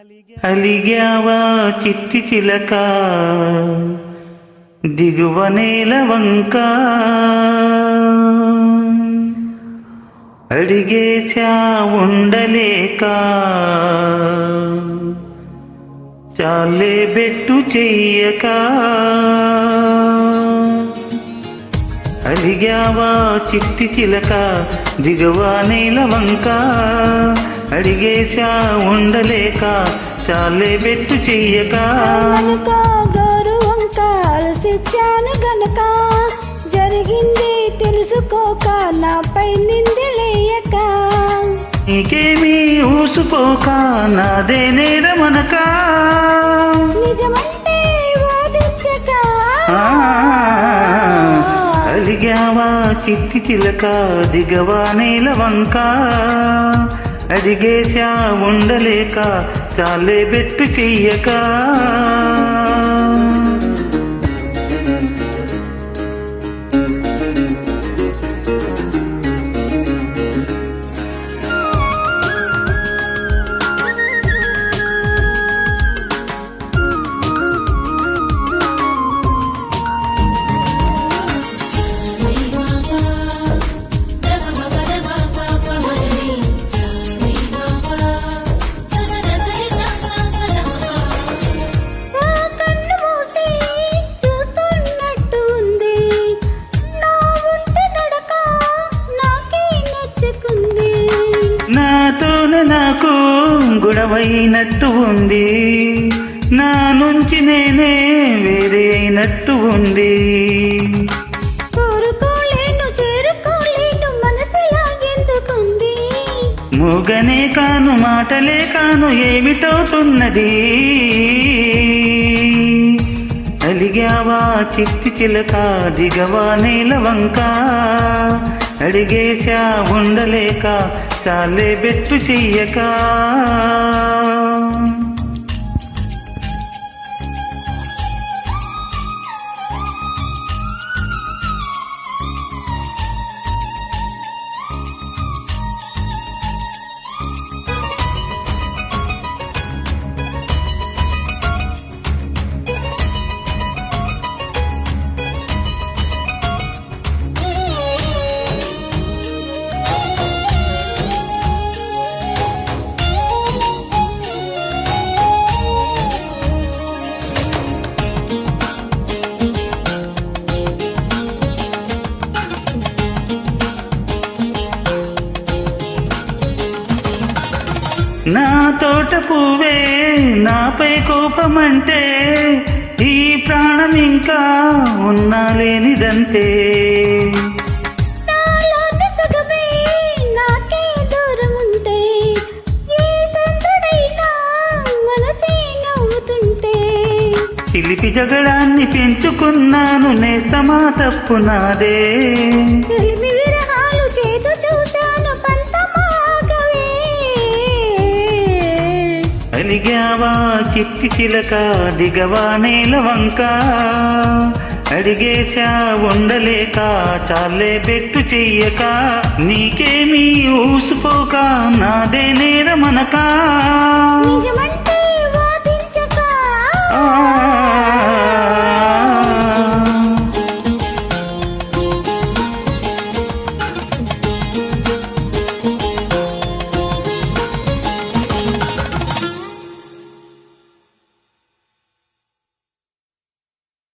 అలిగావా చిట్టి చిలక దిగువ నేల వంక అడిగేశా ఉండలేక చాలే బెట్టు చెయ్యక అలిగావా చిట్టి చిలక దిగువ నేల వంక అడిగేశా ఉండలేక చాలే బెట్టు చెయ్యక గౌరవంక అలసిచ్చాను గనక జరిగింది తెలుసుకోక నాపై నిందలేయక నీకేమీ ఊసుకోక నాదే నేరమనక నిజమంటే వాదించక అలిగావా చిట్టి చిలక దిగవా నేల వంక అడిగేశా ఉండలేక చాలే బెట్టు చెయ్యక నాతోనే నాకు గొడవైనట్టు ఉంది, నా నుంచి నేనే వేరే అయినట్టు ఉంది. మూగనే కాను మాటలే కాను ఏమిటవుతున్నది. అలిగావా చిట్టి చిలక దిగవా నేల వంక అడిగేశా ఉండలేక చాలే బెట్టు చెయ్యక నా తోట పువ్వే నాపై కోపమంటే ఈ ప్రాణం ఇంకా ఉన్నా లేనిదంతే. చిలిపి జగడాన్ని పెంచుకున్నాను నేస్తమా తప్పు నాదే. అలిగావా చిట్టి చిలక దిగవా నేల వంక అడిగేశా ఉండలేక చాలే బెట్టు చెయ్యక నీకేమీ ఊసుకోక నాదే నేరమనక.